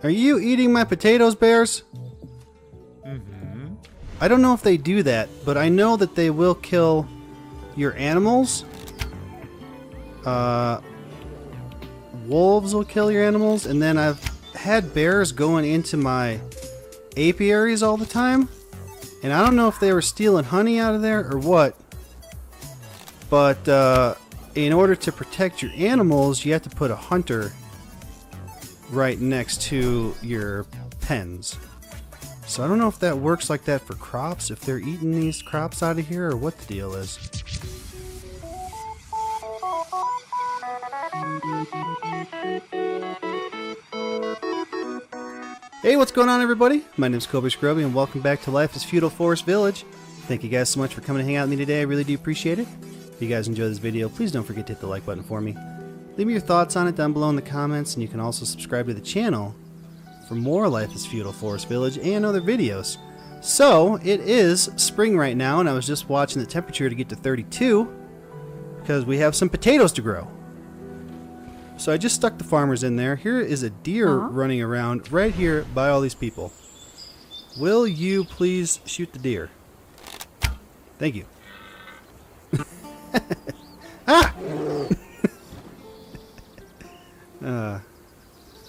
Are you eating my potatoes, bears? Mm-hmm. I don't know if they do that, but I know that they will kill your animals. Wolves will kill your animals, and then I've had bears going into my apiaries all the time, and I don't know if they were stealing honey out of there or what, but in order to protect your animals, you have to put a hunter right next to your pens. So I don't know if that works like that for crops, if they're eating these crops out of here, or what the deal is. Hey, what's going on, everybody? My name's Cobra Scrubby, and welcome back to Life is Feudal Forest Village. Thank you guys so much for coming to hang out with me today. I really do appreciate it. If you guys enjoyed this video, please don't forget to hit the like button for me. Leave me your thoughts on it down below in the comments, and you can also subscribe to the channel for more Life is Feudal Forest Village and other videos. So, it is spring right now, and I was just watching the temperature to get to 32 because we have some potatoes to grow. So I just stuck the farmers in there. Here is a deer running around right here by all these people. Will you please shoot the deer? Thank you. Ah!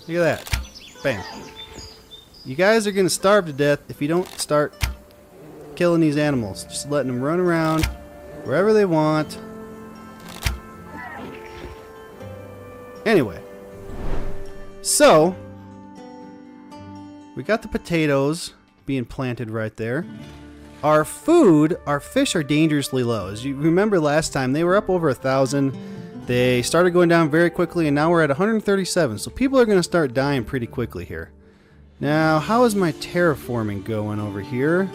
Look at that. Bam. You guys are going to starve to death if you don't start killing these animals. Just letting them run around wherever they want. Anyway, so we got the potatoes being planted right there. Our food, our fish are dangerously low. As you remember last time, they were up over 1,000. They started going down very quickly, and now we're at 137. So people are going to start dying pretty quickly here. Now, how is my terraforming going over here?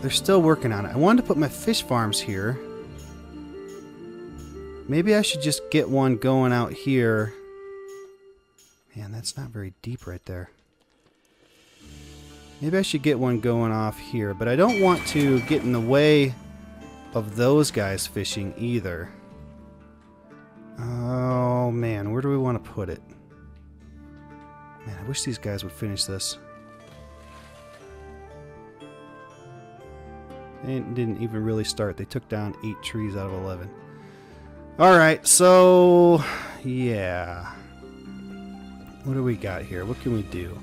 They're still working on it. I wanted to put my fish farms here. Maybe I should just get one going out here. Man, that's not very deep right there. Maybe I should get one going off here, but I don't want to get in the way of those guys fishing either. Oh man, where do we want to put it? Man, I wish these guys would finish this. They didn't even really start. They took down 8 trees out of 11. Alright, so yeah. What do we got here? What can we do?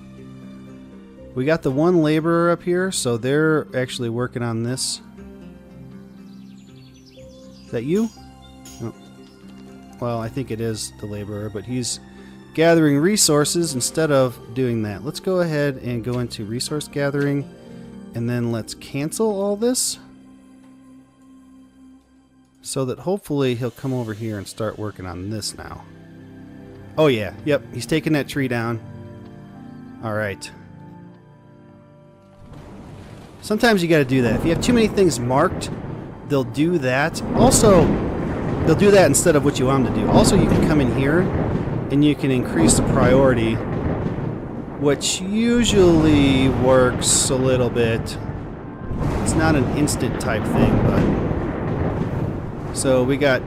We got the one laborer up here, so they're actually working on this. Is that you? Oh. Well, I think it is the laborer, but he's gathering resources instead of doing that. Let's go ahead and go into resource gathering, and then let's cancel all this, so that hopefully he'll come over here and start working on this now. Oh yeah, yep, he's taking that tree down. Alright. Sometimes you gotta do that. If you have too many things marked, they'll do that. Also, they'll do that instead of what you want them to do. Also, you can come in here and you can increase the priority, which usually works a little bit. It's not an instant type thing, but... So we got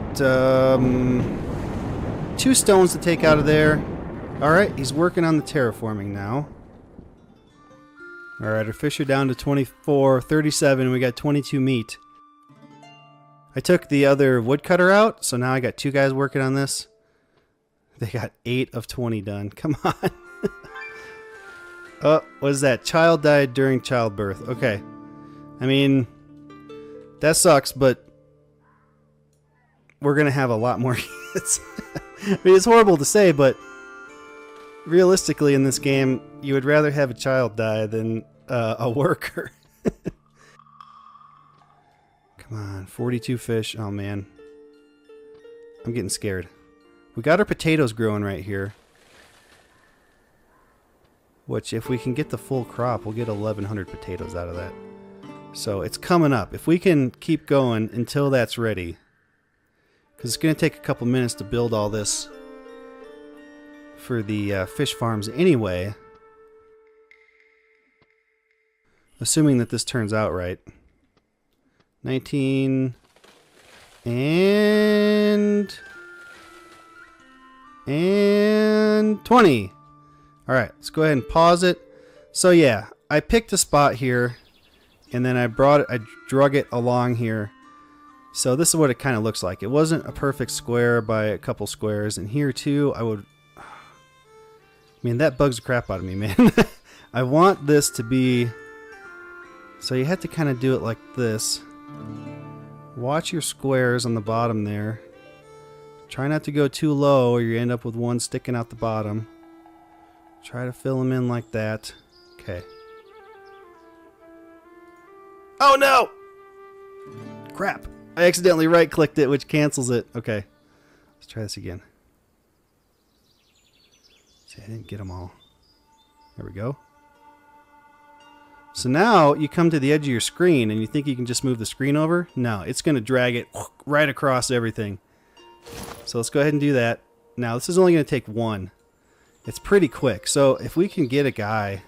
2 stones to take out of there. Alright, he's working on the terraforming now. Alright, our fish are down to 24, 37, and we got 22 meat. I took the other woodcutter out, so now I got 2 guys working on this. They got 8 of 20 done. Come on. Oh, what is that? Child died during childbirth. Okay. I mean, that sucks, but we're going to have a lot more kids. I mean, it's horrible to say, but realistically in this game, you would rather have a child die than a worker. Come on, 42 fish. Oh, man. I'm getting scared. We got our potatoes growing right here. Which, if we can get the full crop, we'll get 1,100 potatoes out of that. So, it's coming up. If we can keep going until that's ready... Because it's going to take a couple minutes to build all this for the fish farms anyway. Assuming that this turns out right. 19 and done. 20. All right, let's go ahead and pause it. So yeah, I picked a spot here, and then I drug it along here. So this is what it kind of looks like. It wasn't a perfect square by a couple squares, and here too, I mean, that bugs the crap out of me, man. I want this to be, so you have to kind of do it like this. Watch your squares on the bottom there. Try not to go too low or you end up with one sticking out the bottom. Try to fill them in like that. Okay. Oh no! Crap. I accidentally right-clicked it, which cancels it. Okay. Let's try this again. See, I didn't get them all. There we go. So now you come to the edge of your screen and you think you can just move the screen over? No, it's going to drag it right across everything. So let's go ahead and do that. Now this is only going to take one. It's pretty quick. So if we can get a guy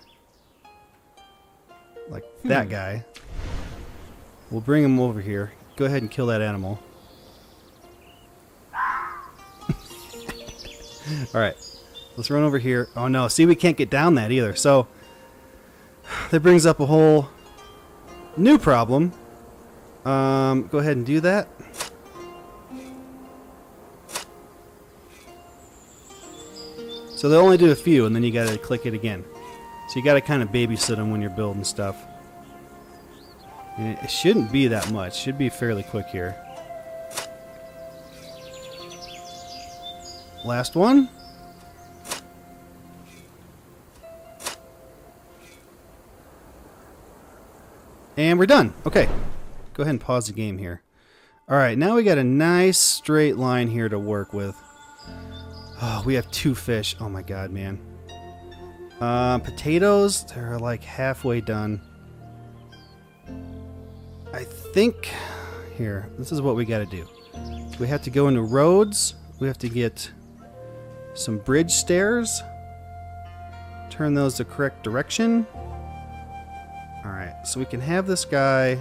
like that guy, we'll bring him over here. Go ahead and kill that animal. Alright, let's run over here. Oh no, see, we can't get down that either. So that brings up a whole new problem. Go ahead and do that. So they'll only do a few, and then you gotta click it again. So you gotta kind of babysit them when you're building stuff. And it shouldn't be that much. Should be fairly quick here. Last one. And we're done. Okay. Go ahead and pause the game here. Alright, now we got a nice straight line here to work with. Oh, we have 2 fish. Oh my god, man. Potatoes, they're like halfway done. I think... Here, this is what we gotta do. We have to go into roads. We have to get some bridge stairs. Turn those the correct direction. Alright, so we can have this guy...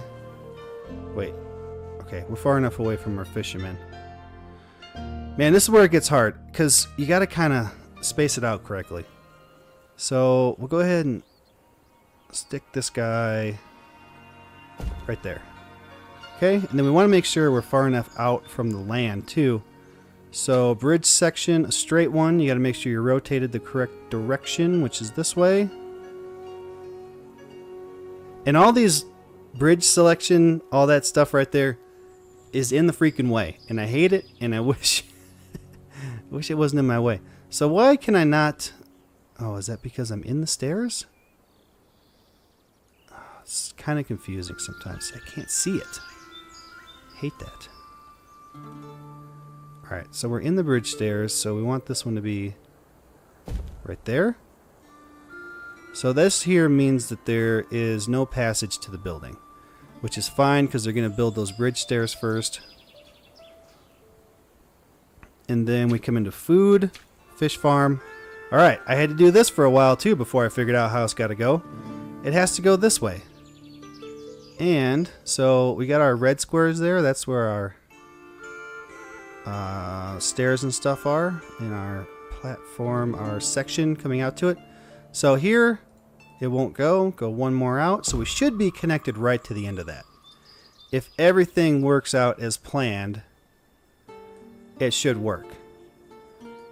Wait. Okay, we're far enough away from our fishermen. Man, this is where it gets hard, because you got to kind of space it out correctly. So we'll go ahead and stick this guy right there. Okay, and then we want to make sure we're far enough out from the land too. So bridge section, a straight one, you got to make sure you're rotated the correct direction, which is this way. And all these bridge selection, all that stuff right there is in the freaking way. And I hate it, and I wish it wasn't in my way. So why can I not... Oh, is that because I'm in the stairs? Oh, it's kind of confusing sometimes. I can't see it. Hate that. Alright, so we're in the bridge stairs, so we want this one to be right there. So this here means that there is no passage to the building, which is fine because they're going to build those bridge stairs first. And then we come into food, fish farm. Alright, I had to do this for a while too before I figured out how it's got to go. It has to go this way. And so we got our red squares there. That's where our stairs and stuff are in our platform, our section coming out to it. So here it won't go one more out. So we should be connected right to the end of that. If everything works out as planned, it should work.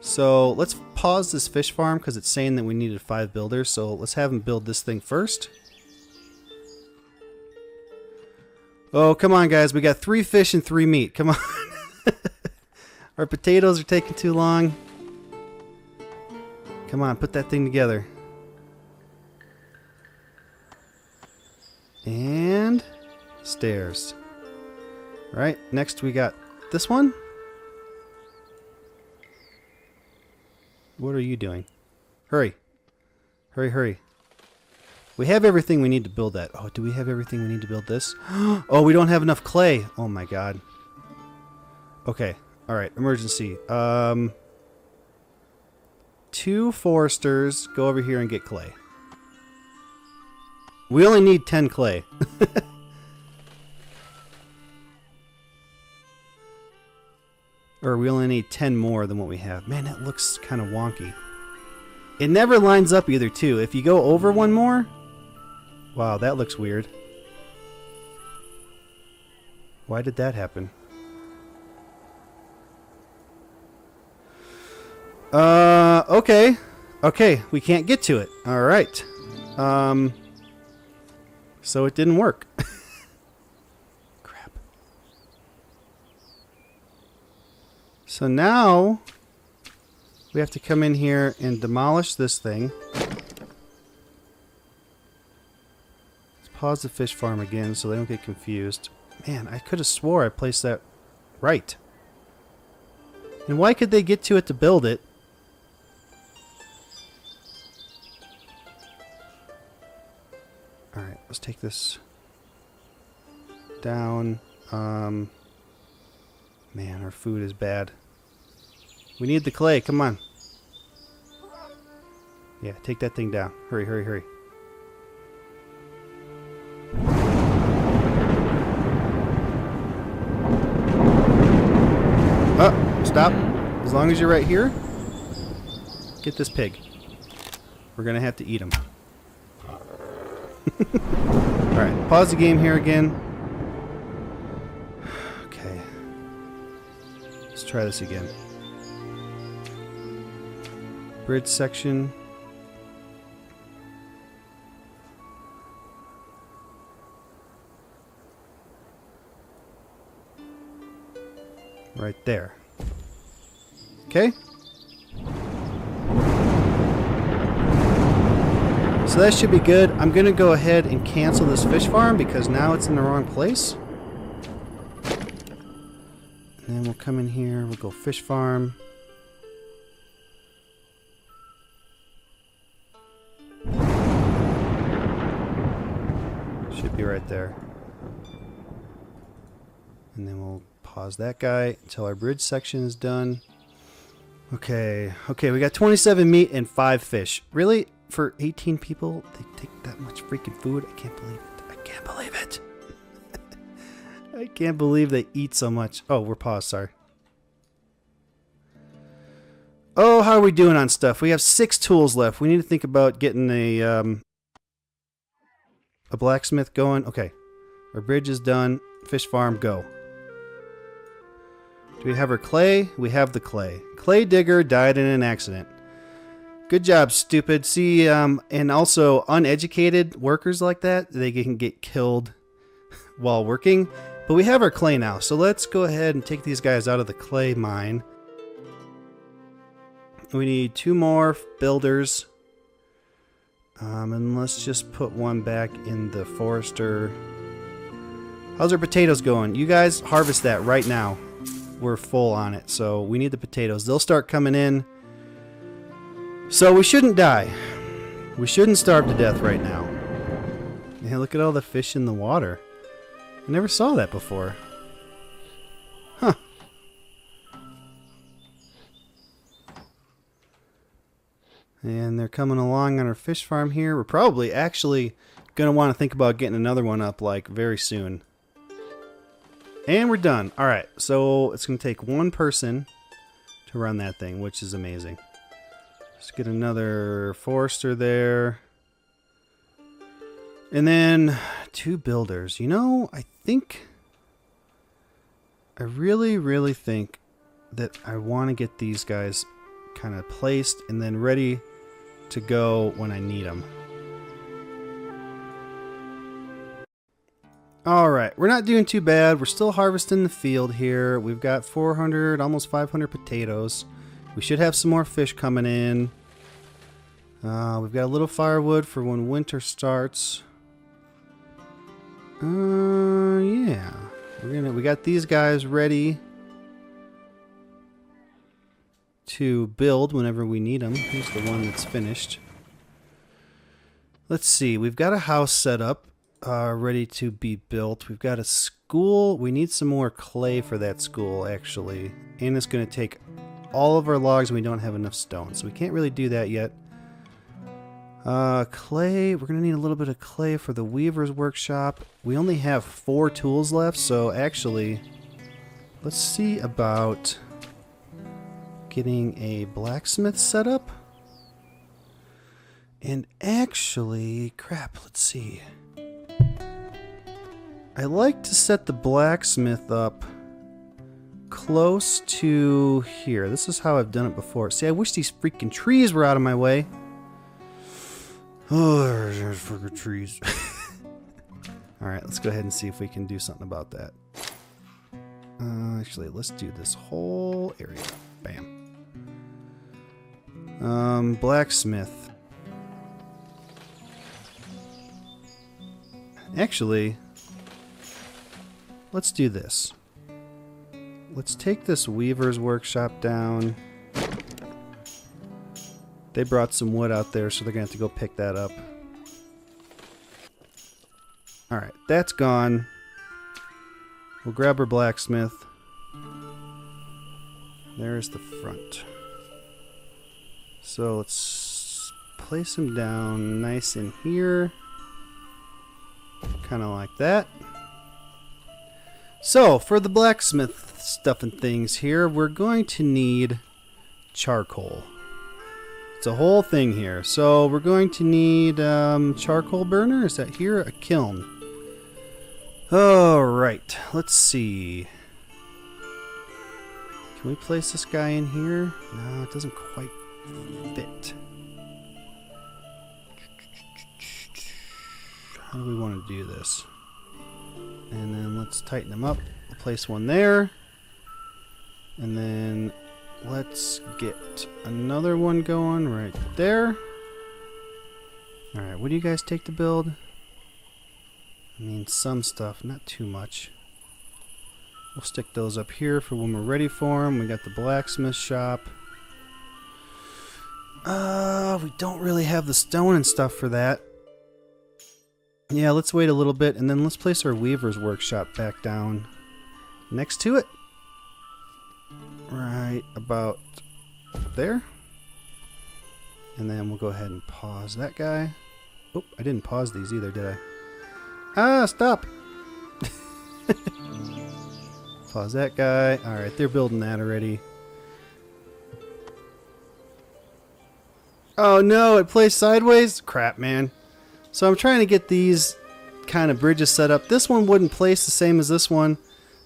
So let's pause this fish farm because it's saying that we needed 5 builders. So let's have them build this thing first. Oh, come on, guys. We got 3 fish and 3 meat. Come on. Our potatoes are taking too long. Come on, put that thing together. And stairs. All right, next we got this one. What are you doing? Hurry. Hurry, hurry. We have everything we need to build that. Oh, do we have everything we need to build this? Oh, we don't have enough clay. Oh my god. Okay. All right, emergency. 2 foresters. Go over here and get clay. We only need 10 clay. Or we only need 10 more than what we have. Man, that looks kind of wonky. It never lines up either, too. If you go over one more... Wow, that looks weird. Why did that happen? Okay. Okay, we can't get to it. Alright. So it didn't work. Crap. So now... we have to come in here and demolish this thing. Let's pause the fish farm again so they don't get confused. Man, I could have swore I placed that right. And why could they get to it to build it? Alright, let's take this down. Man, our food is bad. We need the clay, come on. Yeah, take that thing down. Hurry, hurry, hurry. Oh, stop. As long as you're right here, get this pig. We're gonna have to eat him. Alright, pause the game here again. Okay. Let's try this again. Bridge section. Right there. Okay. So that should be good. I'm going to go ahead and cancel this fish farm because now it's in the wrong place. And then we'll come in here. We'll go fish farm. Should be right there. And then we'll pause that guy until our bridge section is done. Okay, okay, we got 27 meat and 5 fish. Really? For 18 people, they take that much freaking food? I can't believe it. I can't believe it. I can't believe they eat so much. Oh, we're paused, sorry. Oh, how are we doing on stuff? We have 6 tools left. We need to think about getting a blacksmith going. Okay, our bridge is done. Fish farm, go. Do we have our clay? We have the clay. Clay digger died in an accident. Good job, stupid. See, and also uneducated workers like that, they can get killed while working. But we have our clay now, so let's go ahead and take these guys out of the clay mine. We need 2 more builders. And let's just put one back in the forester. How's our potatoes going? You guys harvest that right now. We're full on it, so we need the potatoes. They'll start coming in. So we shouldn't die. We shouldn't starve to death right now. Yeah, look at all the fish in the water. I never saw that before. Huh. And they're coming along on our fish farm here. We're probably actually going to want to think about getting another one up like very soon. And we're done. Alright, so it's going to take 1 person to run that thing, which is amazing. Let's get another forester there. And then 2 builders. You know, I really think that I want to get these guys kind of placed and then ready to go when I need them. Alright, we're not doing too bad. We're still harvesting the field here. We've got 400, almost 500 potatoes. We should have some more fish coming in. We've got a little firewood for when winter starts. Yeah. We got these guys ready to build whenever we need them. Here's the one that's finished. Let's see. We've got a house set up. Ready to be built. We've got a school. We need some more clay for that school, actually. And it's going to take all of our logs and we don't have enough stone. So we can't really do that yet. Clay. We're going to need a little bit of clay for the weaver's workshop. We only have 4 tools left. So actually, let's see about getting a blacksmith set up. And actually, crap, let's see. I like to set the blacksmith up close to here. This is how I've done it before. See, I wish these freaking trees were out of my way. Oh, there's freaking trees. Alright, let's go ahead and see if we can do something about that. Actually, let's do this whole area. Bam. Blacksmith. Actually, let's do this. Let's take this weaver's workshop down. They brought some wood out there, so they're going to have to go pick that up. Alright, that's gone. We'll grab our blacksmith. There's the front. So let's place him down nice in here. Kind of like that. So, for the blacksmith stuff and things here, we're going to need charcoal. It's a whole thing here. So, we're going to need charcoal burner. Is that here? A kiln. Alright, let's see. Can we place this guy in here? No, it doesn't quite fit. How do we want to do this? And then let's tighten them up. We'll place one there. And then let's get another one going right there. Alright, what do you guys take to build? I mean, some stuff, not too much. We'll stick those up here for when we're ready for them. We got the blacksmith shop. We don't really have the stone and stuff for that. Yeah, let's wait a little bit, and then let's place our weaver's workshop back down next to it. Right about there. And then we'll go ahead and pause that guy. Oh, I didn't pause these either, did I? Ah, stop! Pause that guy. Alright, they're building that already. Oh no, it plays sideways? Crap, man. So I'm trying to get these kind of bridges set up. This one wouldn't place the same as this one,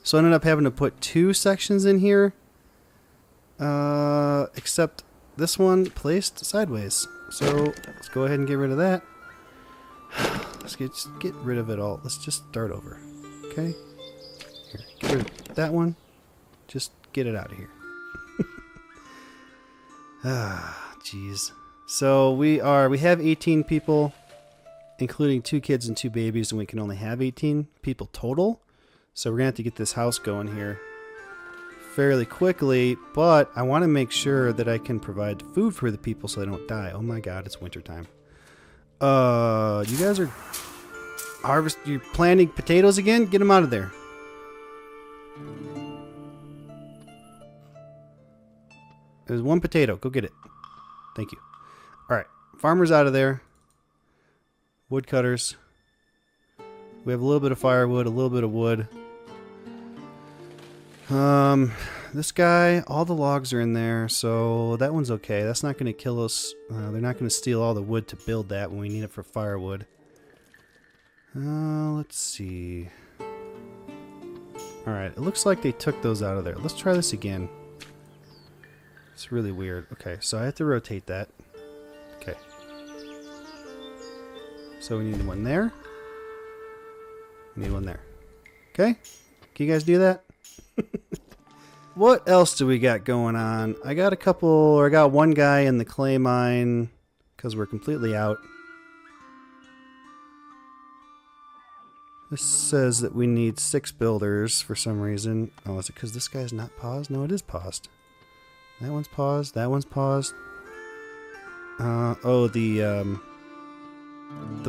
so I ended up having to put two sections in here. Except this one placed sideways. So let's go ahead and get rid of that. Let's just get rid of it all. Let's just start over. Okay? Here, get rid of that one. Just get it out of here. Ah, jeez. So we have 18 people, including 2 kids and 2 babies, and we can only have 18 people total. So we're gonna have to get this house going here fairly quickly, but I want to make sure that I can provide food for the people so they don't die. Oh my god, it's wintertime. You guys are you're planting potatoes again? Get them out of there. There's 1 potato. Go get it. Thank you. Alright. Farmer's out of there. Woodcutters. We have a little bit of firewood, a little bit of wood. This guy, all the logs are in there, so that one's okay. That's not going to kill us. They're not going to steal all the wood to build that when we need it for firewood. Let's see. Alright, it looks like they took those out of there. Let's try this again. It's really weird. Okay, so I have to rotate that. Okay. So we need one there. We need one there. Okay? Can you guys do that? What else do we got going on? I got one guy in the clay mine because we're completely out. This says that we need 6 builders for some reason. Oh, is it because this guy's not paused? No, it is paused. That one's paused. That one's paused. Oh, the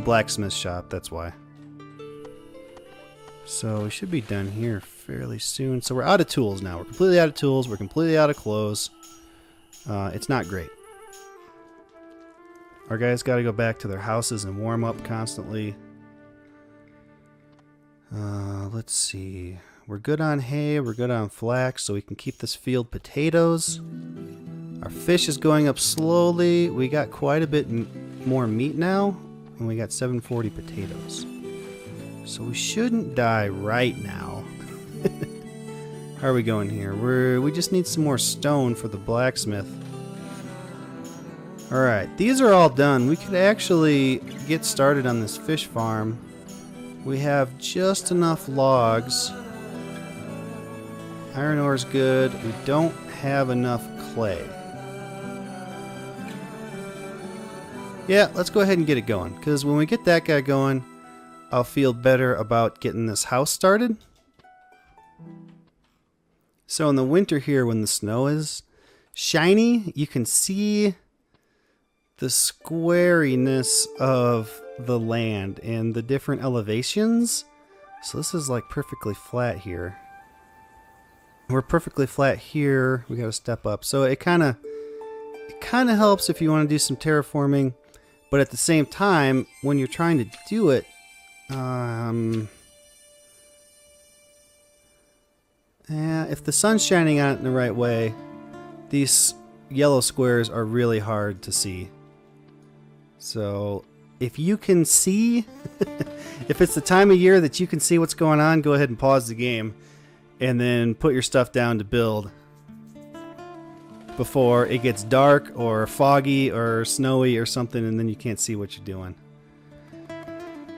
blacksmith shop. That's why. So we should be done here fairly soon. So we're out of tools now. We're completely out of tools. We're completely out of clothes. It's not great. Our guys got to go back to their houses and warm up constantly. Let's see. We're good on hay. We're good on flax, so we can keep this field potatoes. Our fish is going up slowly. We got quite a bit more meat now, and we got 740 potatoes. So we shouldn't die right now. How are we going here? We just need some more stone for the blacksmith. Alright, these are all done. We could actually get started on this fish farm. We have just enough logs. Iron ore's good. We don't have enough clay. Yeah, let's go ahead and get it going, because when we get that guy going, I'll feel better about getting this house started. So in the winter here, when the snow is shiny, you can see the squariness of the land and the different elevations. So this is like perfectly flat here. We're perfectly flat here. We got to step up. So it kind of helps if you want to do some terraforming, but at the same time, when you're trying to do it, if the sun's shining on it in the right way, these yellow squares are really hard to see. So if you can see, if it's the time of year that you can see what's going on, go ahead and pause the game and then put your stuff down to build before it gets dark or foggy or snowy or something, and then you can't see what you're doing.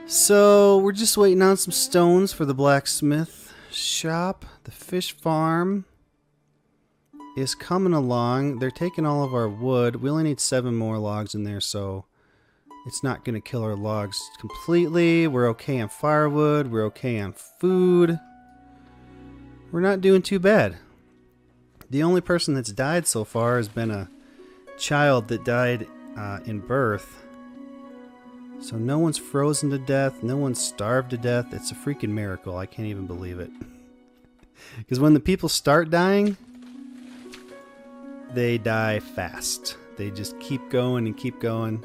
So we're just waiting on some stones for the blacksmith shop. The fish farm is coming along. They're taking all of our wood. We only need 7 more logs in there, so it's not going to kill our logs completely. We're okay on firewood. We're okay on food. We're not doing too bad. The only person that's died so far has been a child that died in birth. So no one's frozen to death. No one's starved to death. It's a freaking miracle. I can't even believe it. Because when the people start dying, they die fast. They just keep going and keep going.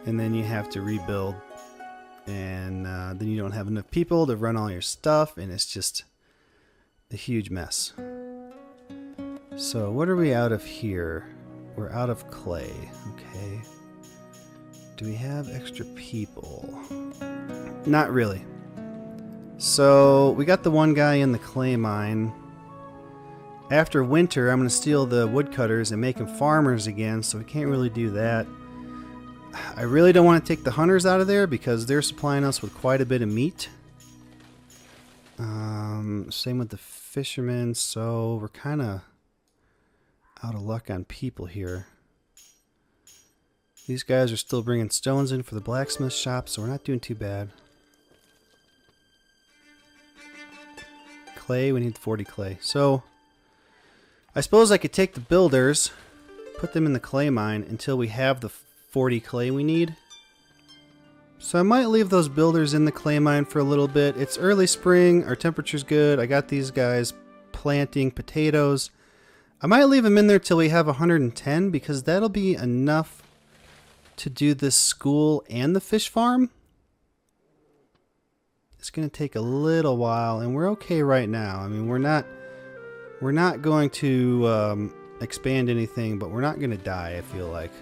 And then you have to rebuild. And then you don't have enough people to run all your stuff. And it's just a huge mess. So what are we out of here? We're out of clay. Okay. Do we have extra people? Not really. So we got the one guy in the clay mine. After winter, I'm going to steal the woodcutters and make them farmers again, so we can't really do that. I really don't want to take the hunters out of there because they're supplying us with quite a bit of meat. Same with the fishermen, so we're kind of out of luck on people here. These guys are still bringing stones in for the blacksmith shop, so we're not doing too bad. Clay, we need 40 clay. So, I suppose I could take the builders, put them in the clay mine until we have the 40 clay we need. So I might leave those builders in the clay mine for a little bit. It's early spring, our temperature's good. I got these guys planting potatoes. I might leave them in there till we have 110 because that'll be enough to do this school and the fish farm. It's going to take a little while, and we're okay right now. I mean, we're not going to expand anything, but we're not going to die, I feel like.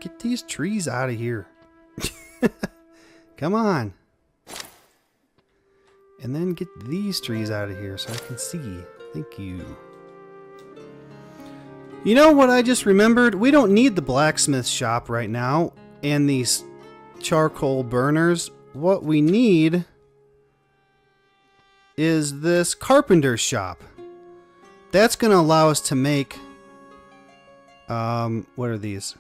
Get these trees out of here. Come on. And then get these trees out of here so I can see. Thank you. You know what I just remembered? We don't need the blacksmith shop right now and these charcoal burners. What we need is this Carpenters Shop. That's going to allow us to make, what are these?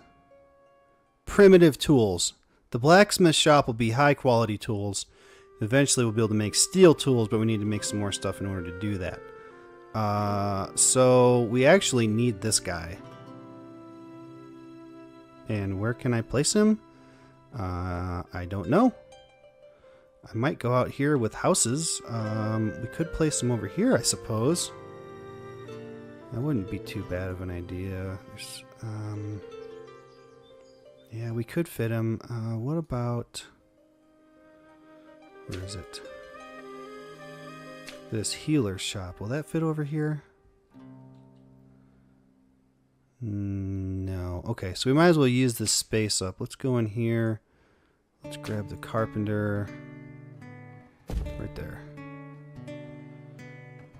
Primitive tools. The blacksmith shop will be high quality tools. Eventually we'll be able to make steel tools, but we need to make some more stuff in order to do that. So we actually need this guy. And where can I place him? I don't know. I might go out here with houses. We could place him over here, I suppose. That wouldn't be too bad of an idea. Yeah, we could fit him. What about... Where is it? This healer shop. Will that fit over here? No. Okay, so we might as well use this space up. Let's go in here. Let's grab the carpenter. Right there.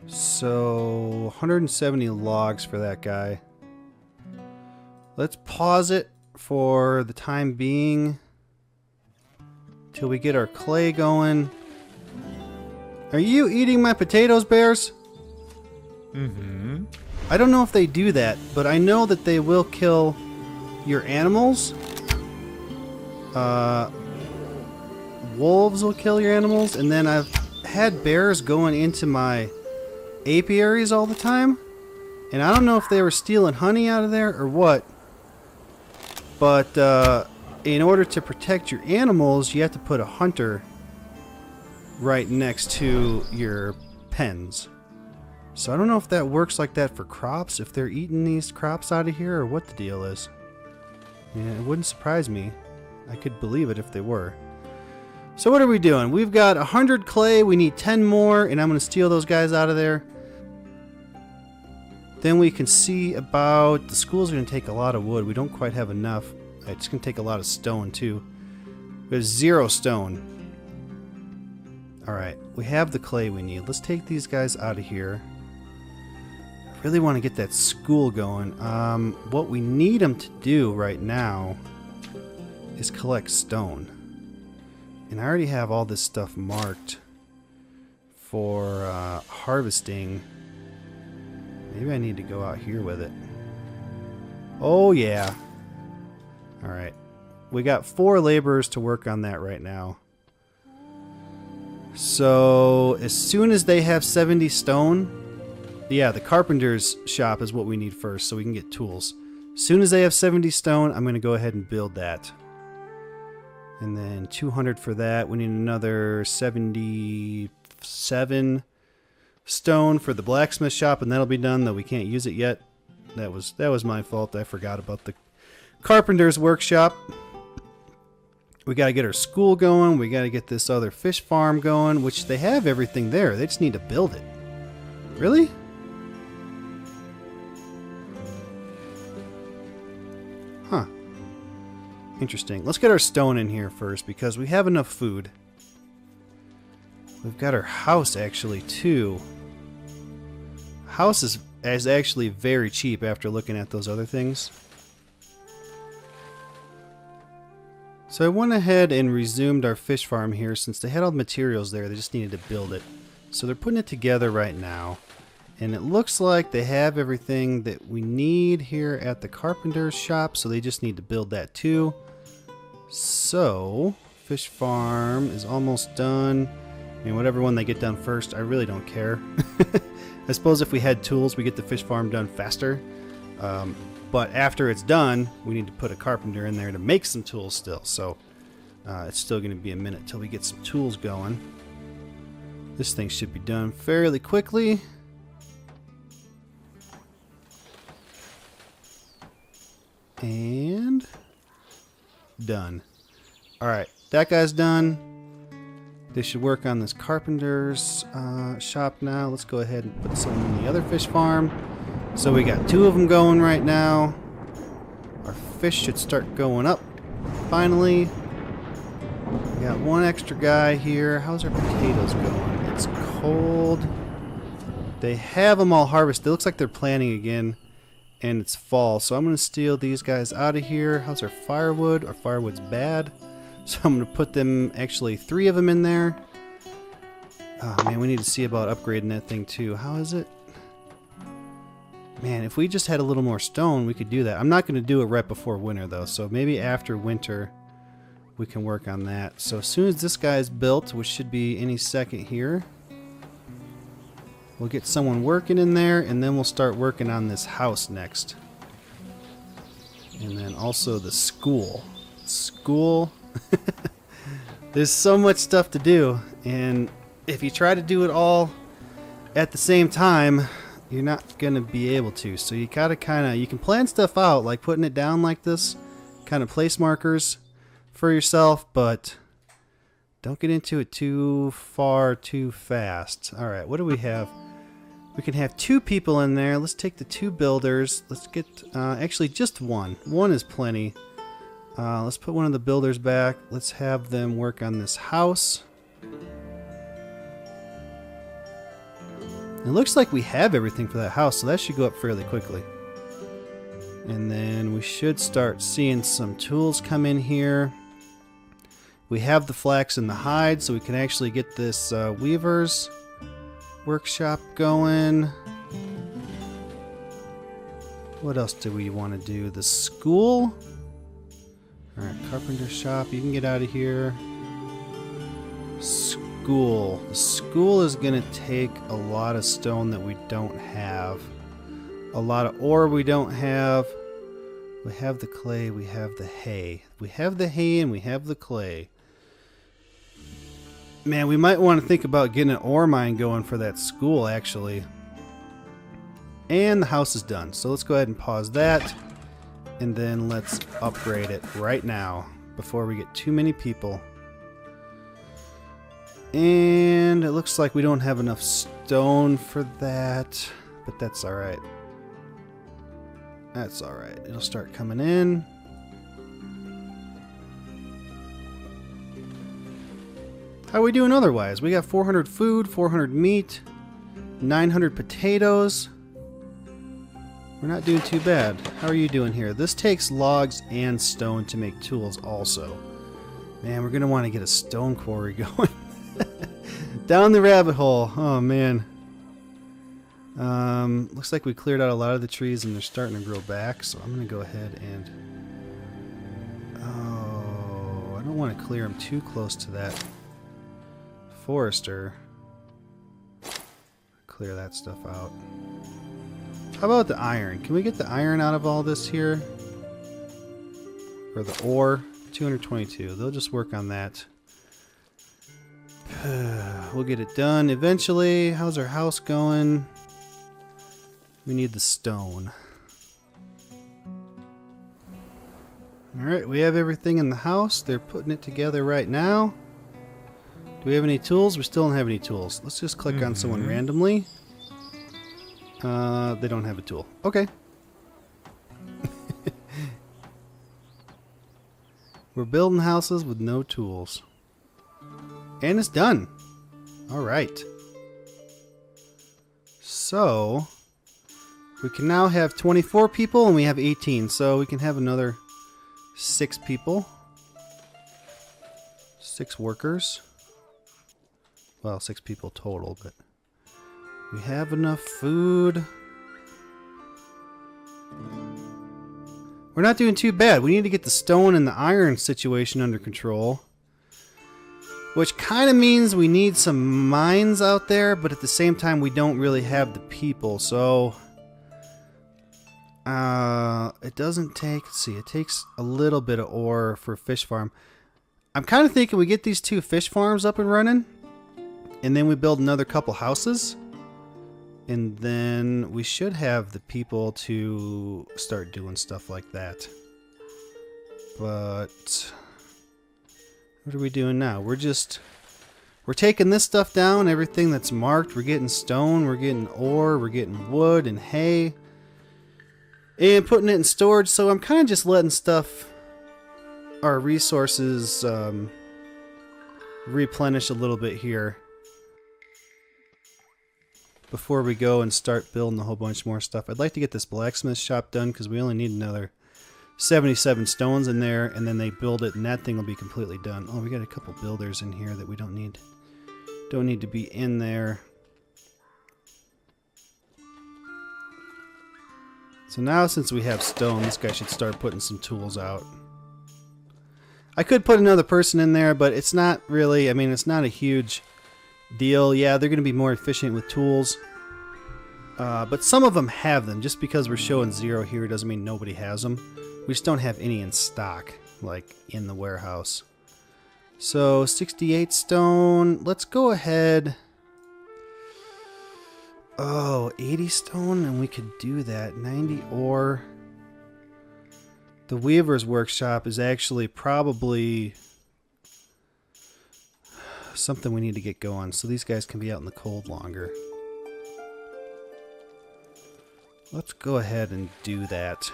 So, 170 logs for that guy. Let's pause it for the time being. Till we get our clay going. Are you eating my potatoes, bears? Mm-hmm. I don't know if they do that, but I know that they will kill your animals. Wolves will kill your animals, and then I've had bears going into my apiaries all the time, and I don't know if they were stealing honey out of there or what, but in order to protect your animals, you have to put a hunter right next to your pens. So I don't know if that works like that for crops, if they're eating these crops out of here, or what the deal is. Yeah, it wouldn't surprise me. I could believe it if they were. So what are we doing? We've got 100 clay, we need 10 more, and I'm going to steal those guys out of there. Then we can see about... The school's going to take a lot of wood. We don't quite have enough. It's going to take a lot of stone, too. We have 0 stone. Alright, we have the clay we need. Let's take these guys out of here. I really want to get that school going. What we need them to do right now is collect stone. And I already have all this stuff marked for harvesting. Maybe I need to go out here with it. Oh yeah. Alright. We got 4 laborers to work on that right now. So as soon as they have 70 stone, yeah, the Carpenters Shop is what we need first so we can get tools. As soon as they have 70 stone, I'm going to go ahead and build that. And then 200 for that. We need another 77 stone for the Blacksmith Shop, and that'll be done, though we can't use it yet. That was my fault. I forgot about the Carpenter's Workshop. We got to get our school going. We got to get this other fish farm going, which they have everything there. They just need to build it. Really? Huh. Interesting. Let's get our stone in here first because we have enough food. We've got our house actually too. House is actually very cheap after looking at those other things. So I went ahead and resumed our fish farm here since they had all the materials there. They just needed to build it. So they're putting it together right now. And it looks like they have everything that we need here at the Carpenter's Shop. So they just need to build that too. So fish farm is almost done. I mean, whatever one they get done first, I really don't care. I suppose if we had tools, we get the fish farm done faster. But after it's done, we need to put a carpenter in there to make some tools still. So it's still going to be a minute till we get some tools going. This thing should be done fairly quickly. And done. Alright, that guy's done. They should work on this Carpenter's shop now. Let's go ahead and put some in the other fish farm. So we got 2 of them going right now. Our fish should start going up finally. We got 1 extra guy here. How's our potatoes going? It's cold. They have them all harvested. It looks like they're planting again. And it's fall. So I'm going to steal these guys out of here. How's our firewood? Our firewood's bad. So I'm going to put them, actually 3 of them in there. Oh man, we need to see about upgrading that thing too. How is it? Man, if we just had a little more stone, we could do that. I'm not going to do it right before winter though. So maybe after winter, we can work on that. So as soon as this guy's built, which should be any second here, we'll get someone working in there, and then we'll start working on this house next. And then also the school. School. There's so much stuff to do, and if you try to do it all at the same time, you're not going to be able to. So you gotta you can plan stuff out, like putting it down like this, kind of place markers for yourself, but don't get into it too far too fast. Alright, what do we have? We can have 2 people in there. Let's take the 2 builders. Let's get, actually just 1. 1 is plenty. Let's put one of the builders back. Let's have them work on this house. It looks like we have everything for that house, so that should go up fairly quickly. And then we should start seeing some tools come in here. We have the flax and the hide, so we can actually get this weaver's workshop going. What else do we want to do? The school? Alright, Carpenters Shop, you can get out of here. School. The school is going to take a lot of stone that we don't have. A lot of ore we don't have. We have the clay, we have the hay. We have the hay and we have the clay. Man, we might want to think about getting an ore mine going for that school, actually. And the house is done. So let's go ahead and pause that. And then let's upgrade it right now before we get too many people. And it looks like we don't have enough stone for that. But that's alright. That's alright. It'll start coming in. How are we doing otherwise? We got 400 food, 400 meat, 900 potatoes. We're not doing too bad. How are you doing here? This takes logs and stone to make tools also. Man, we're going to want to get a stone quarry going. Down the rabbit hole. Oh, man. Looks like we cleared out a lot of the trees and they're starting to grow back. So I'm going to go ahead and... Oh, I don't want to clear them too close to that forester. Clear that stuff out. How about the iron? Can we get the iron out of all this here? Or the ore? 222. They'll just work on that. We'll get it done eventually. How's our house going? We need the stone. Alright, we have everything in the house. They're putting it together right now. Do we have any tools? We still don't have any tools. Let's just click on someone randomly. They don't have a tool. Okay. We're building houses with no tools. And it's done. Alright. So, we can now have 24 people and we have 18. So we can have another 6 people. 6 workers. Well, 6 people total, but we have enough food. We're not doing too bad. We need to get the stone and the iron situation under control. Which kind of means we need some mines out there, but at the same time we don't really have the people, so... it doesn't take... Let's see, it takes a little bit of ore for a fish farm. I'm kind of thinking we get these 2 fish farms up and running, and then we build another couple houses, and then we should have the people to start doing stuff like that. But... what are we doing now? We're taking this stuff down, everything that's marked. We're getting stone, we're getting ore, we're getting wood and hay. And putting it in storage, so I'm kind of just letting stuff, our resources, replenish a little bit here. Before we go and start building a whole bunch more stuff. I'd like to get this blacksmith shop done, because we only need another 77 stones in there, and then they build it and that thing will be completely done. Oh, we got a couple builders in here that we don't need to be in there. So now since we have stone, this guy should start putting some tools out. I could put another person in there, but it's not really, I mean, it's not a huge deal. Yeah, they're going to be more efficient with tools. But some of them have them. Just because we're showing 0 here doesn't mean nobody has them. We just don't have any in stock, like in the warehouse. So 68 stone. Let's go ahead. Oh, 80 stone, and we could do that. 90 ore. The weaver's workshop is actually probably something we need to get going, so these guys can be out in the cold longer. let's go ahead and do that.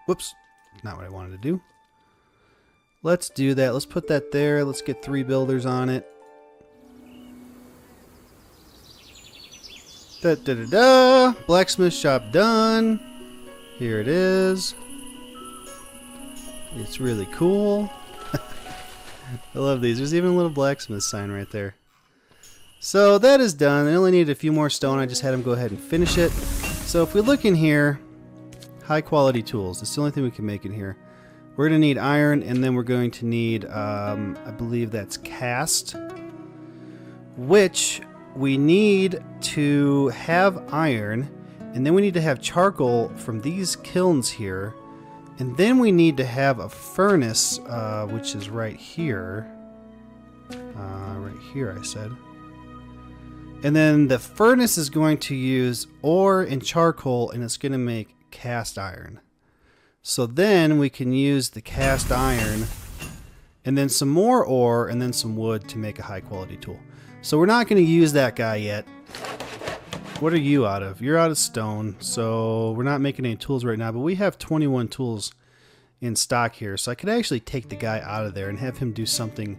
Whoops, not what I wanted to do. Let's do that. Let's put that there. Let's get 3 builders on it. Da da da da. Blacksmith shop done. Here it is. It's really cool. I love these. There's even a little blacksmith sign right there. So that is done. I only need a few more stone. I just had him go ahead and finish it. So if we look in here, high quality tools. That's the only thing we can make in here. We're going to need iron, and then we're going to need, I believe that's cast, which we need to have iron, and then we need to have charcoal from these kilns here, and then we need to have a furnace, which is right here. Right here, I said. And then the furnace is going to use ore and charcoal, and it's going to make cast iron. So then we can use the cast iron and then some more ore and then some wood to make a high quality tool. So we're not going to use that guy yet. What are you out of? You're out of stone, so we're not making any tools right now, but we have 21 tools in stock here. So I could actually take the guy out of there and have him do something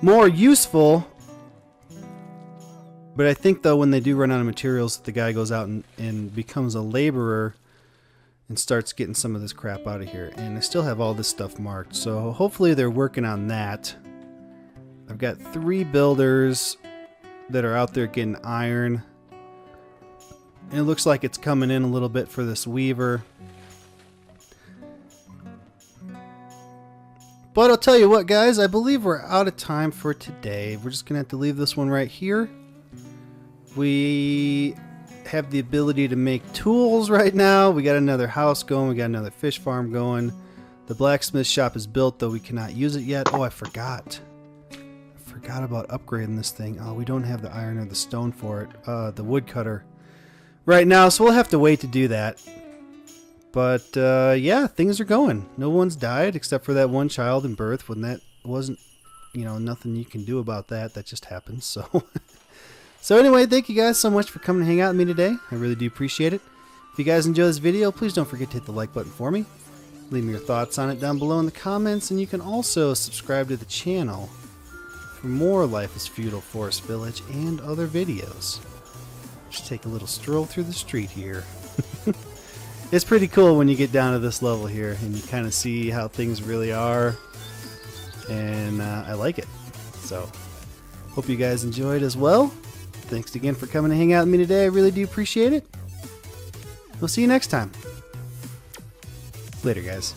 more useful. But I think though when they do run out of materials, the guy goes out and becomes a laborer and starts getting some of this crap out of here. And I still have all this stuff marked, so hopefully they're working on that. I've got 3 builders that are out there getting iron. And it looks like it's coming in a little bit for this weaver. But I'll tell you what, guys, I believe we're out of time for today. We're just going to have to leave this one right here. We have the ability to make tools right now. We got another house going. We got another fish farm going. The blacksmith shop is built, though we cannot use it yet. Oh, I forgot. I forgot about upgrading this thing. Oh, we don't have the iron or the stone for it. The woodcutter right now, so we'll have to wait to do that. But yeah, things are going. No one's died except for that one child in birth. When that wasn't, you know, nothing you can do about that. That just happens. So. So anyway, thank you guys so much for coming to hang out with me today. I really do appreciate it. If you guys enjoy this video, please don't forget to hit the like button for me. Leave me your thoughts on it down below in the comments, and you can also subscribe to the channel for more Life is Feudal Forest Village and other videos. Just take a little stroll through the street here. It's pretty cool when you get down to this level here and you kind of see how things really are, and I like it. So, hope you guys enjoyed as well. Thanks again for coming to hang out with me today. I really do appreciate it. We'll see you next time. Later, guys.